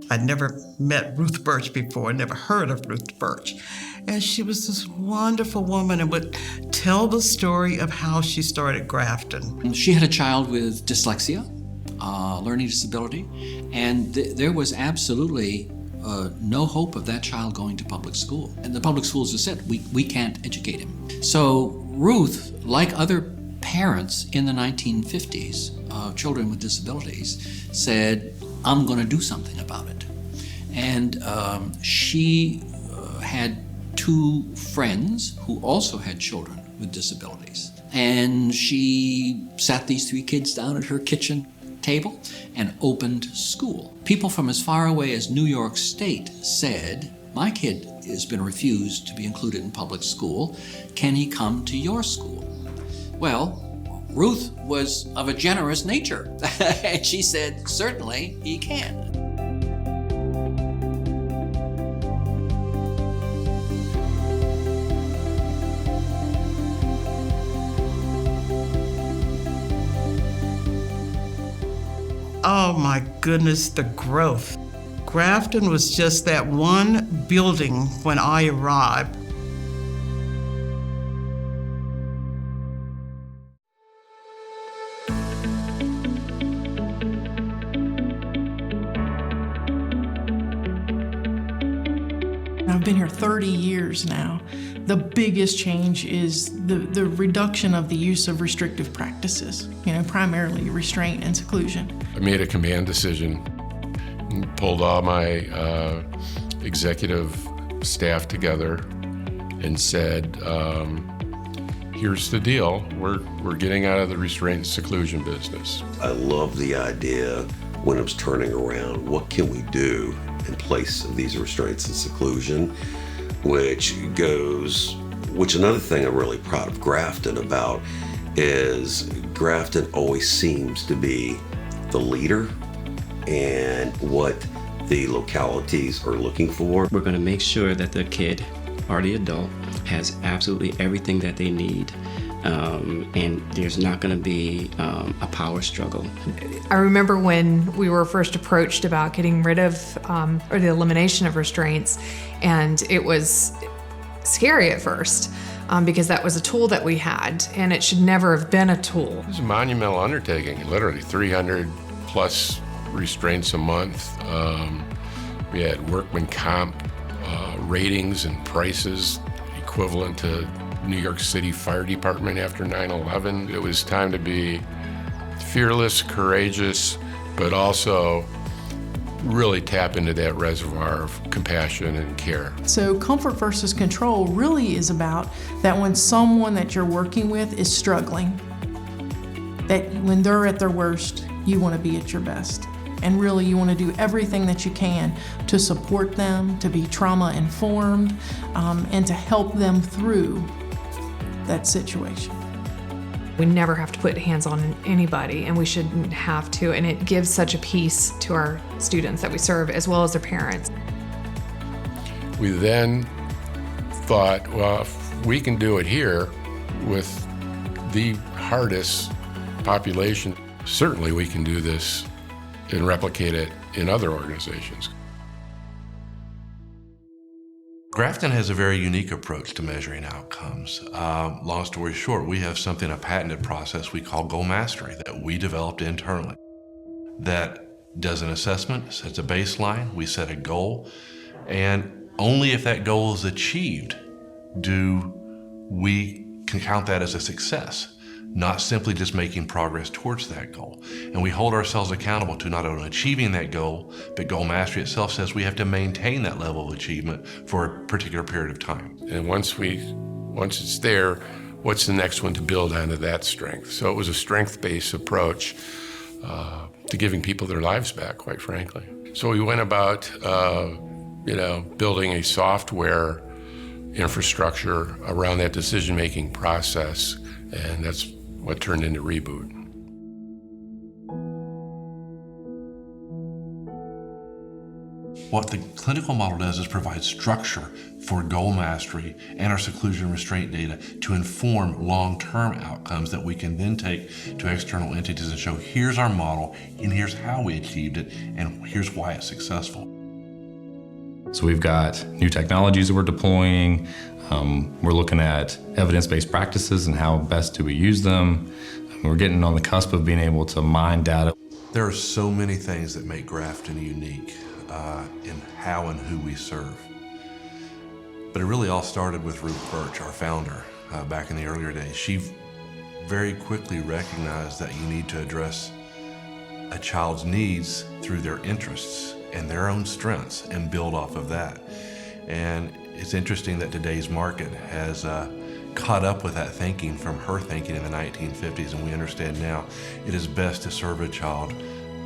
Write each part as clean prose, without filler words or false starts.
I'd never met Ruth Birch before, never heard of Ruth Birch. And she was this wonderful woman and would tell the story of how she started Grafton. She had a child with dyslexia, learning disability, and there was absolutely no hope of that child going to public school. And the public schools just said, we can't educate him. So Ruth, like other parents in the 1950s of children with disabilities, said, I'm going to do something about it. And she had two friends who also had children with disabilities. And she sat these three kids down at her kitchen table and opened school. People from as far away as New York State said, my kid has been refused to be included in public school. Can he come to your school? Well, Ruth was of a generous nature, and she said, certainly he can. Oh my goodness, the growth. Grafton was just that one building when I arrived. I've been here 30 years now. The biggest change is the reduction of the use of restrictive practices, primarily restraint and seclusion. I made a command decision, pulled all my executive staff together and said, here's the deal, we're getting out of the restraint and seclusion business. I love the idea when it was turning around, what can we do in place of these restraints and seclusion, which another thing I'm really proud of Grafton about is Grafton always seems to be the leader and what the localities are looking for. We're going to make sure that the kid or the adult has absolutely everything that they need. And there's not going to be a power struggle. I remember when we were first approached about getting rid of or the elimination of restraints, and it was scary at first because that was a tool that we had, and it should never have been a tool. It was a monumental undertaking, literally 300 plus restraints a month. We had workman comp ratings and prices equivalent to New York City Fire Department after 9/11. It was time to be fearless, courageous, but also really tap into that reservoir of compassion and care. So comfort versus control really is about that when someone that you're working with is struggling, that when they're at their worst, you want to be at your best. And really you want to do everything that you can to support them, to be trauma informed, and to help them through that situation. We never have to put hands on anybody, and we shouldn't have to, and it gives such a peace to our students that we serve as well as their parents. We then thought, well, if we can do it here with the hardest population, certainly we can do this and replicate it in other organizations. Grafton has a very unique approach to measuring outcomes. Long story short, we have a patented process we call goal mastery that we developed internally that does an assessment, sets a baseline, we set a goal, and only if that goal is achieved do we can count that as a success, not simply just making progress towards that goal. And we hold ourselves accountable to not only achieving that goal, but goal mastery itself says we have to maintain that level of achievement for a particular period of time. And once it's there, what's the next one to build onto that strength? So it was a strength-based approach to giving people their lives back, quite frankly. So we went about, building a software infrastructure around that decision-making process, and that's what turned into Reboot. What the clinical model does is provide structure for goal mastery and our seclusion restraint data to inform long-term outcomes that we can then take to external entities and show, here's our model, and here's how we achieved it, and here's why it's successful. So we've got new technologies that we're deploying. We're looking at evidence-based practices and how best do we use them. We're getting on the cusp of being able to mine data. There are so many things that make Grafton unique in how and who we serve. But it really all started with Ruth Birch, our founder, back in the earlier days. She very quickly recognized that you need to address a child's needs through their interests and their own strengths and build off of that. And it's interesting that today's market has caught up with that thinking from her thinking in the 1950s, and we understand now it is best to serve a child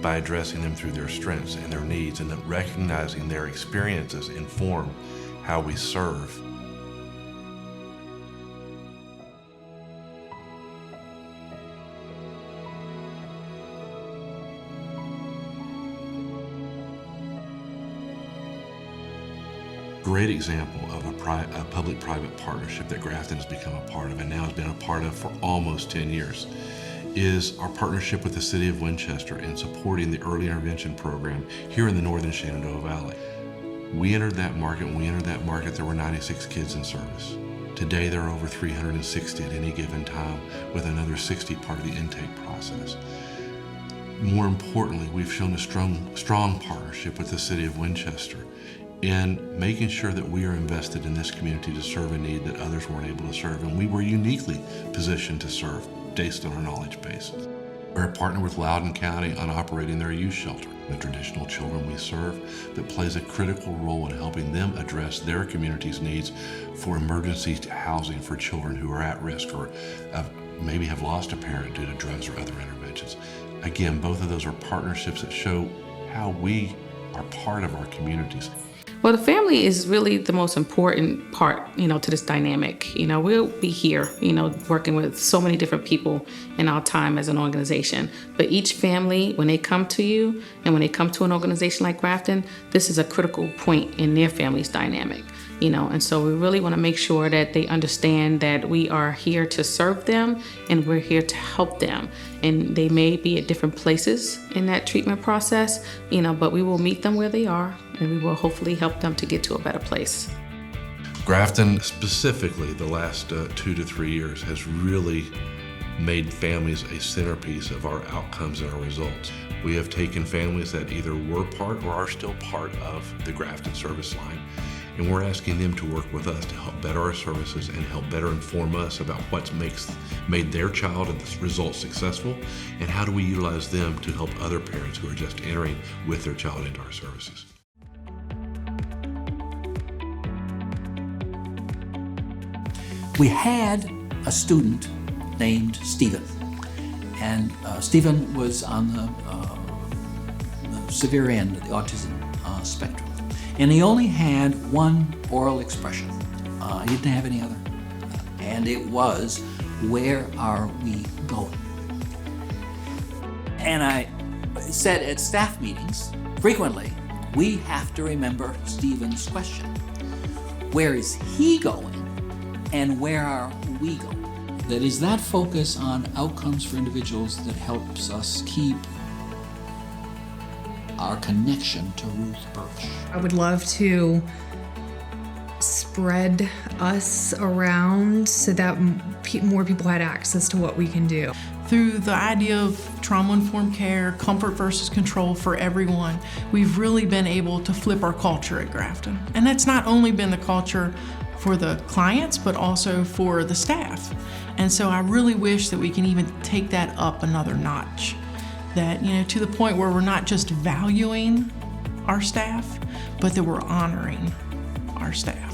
by addressing them through their strengths and their needs, and then recognizing their experiences inform how we serve. Great example of a public-private partnership that Grafton has become a part of and now has been a part of for almost 10 years is our partnership with the City of Winchester in supporting the early intervention program here in the northern Shenandoah Valley. We entered that market. When we entered that market, there were 96 kids in service. Today, there are over 360 at any given time, with another 60 part of the intake process. More importantly, we've shown a strong partnership with the City of Winchester in making sure that we are invested in this community to serve a need that others weren't able to serve, and we were uniquely positioned to serve based on our knowledge base. We're a partner with Loudoun County on operating their youth shelter, the traditional children we serve, that plays a critical role in helping them address their community's needs for emergency housing for children who are at risk or maybe have lost a parent due to drugs or other interventions. Again, both of those are partnerships that show how we are part of our communities. Well, the family is really the most important part, to this dynamic. We'll be here, working with so many different people in our time as an organization. But each family, when they come to you and when they come to an organization like Grafton, this is a critical point in their family's dynamic, And so we really want to make sure that they understand that we are here to serve them and we're here to help them. And they may be at different places in that treatment process, but we will meet them where they are, and we will hopefully help them to get to a better place. Grafton, specifically the last 2 to 3 years, has really made families a centerpiece of our outcomes and our results. We have taken families that either were part or are still part of the Grafton service line, and we're asking them to work with us to help better our services and help better inform us about what's made their child and the results successful, and how do we utilize them to help other parents who are just entering with their child into our services. We had a student named Stephen, and Stephen was on the severe end of the autism spectrum, and he only had one oral expression. He didn't have any other, and it was, "Where are we going?" And I said at staff meetings frequently, we have to remember Stephen's question. Where is he going? And where are we going? That is that focus on outcomes for individuals that helps us keep our connection to Ruth Birch. I would love to spread us around so that more people had access to what we can do. Through the idea of trauma-informed care, comfort versus control for everyone, we've really been able to flip our culture at Grafton. And that's not only been the culture for the clients, but also for the staff. And so I really wish that we can even take that up another notch. That, to the point where we're not just valuing our staff, but that we're honoring our staff.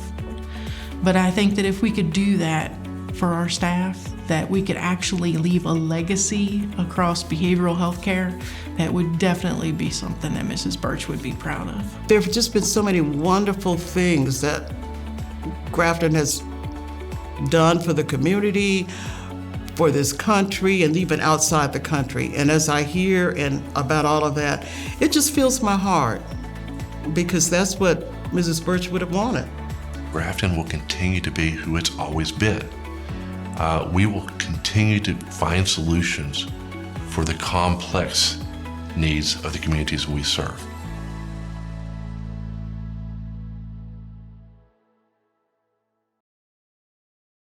But I think that if we could do that for our staff, that we could actually leave a legacy across behavioral health care, that would definitely be something that Mrs. Birch would be proud of. There have just been so many wonderful things that Grafton has done for the community, for this country, and even outside the country. And as I hear about all of that, it just fills my heart, because that's what Mrs. Birch would have wanted. Grafton will continue to be who it's always been. We will continue to find solutions for the complex needs of the communities we serve.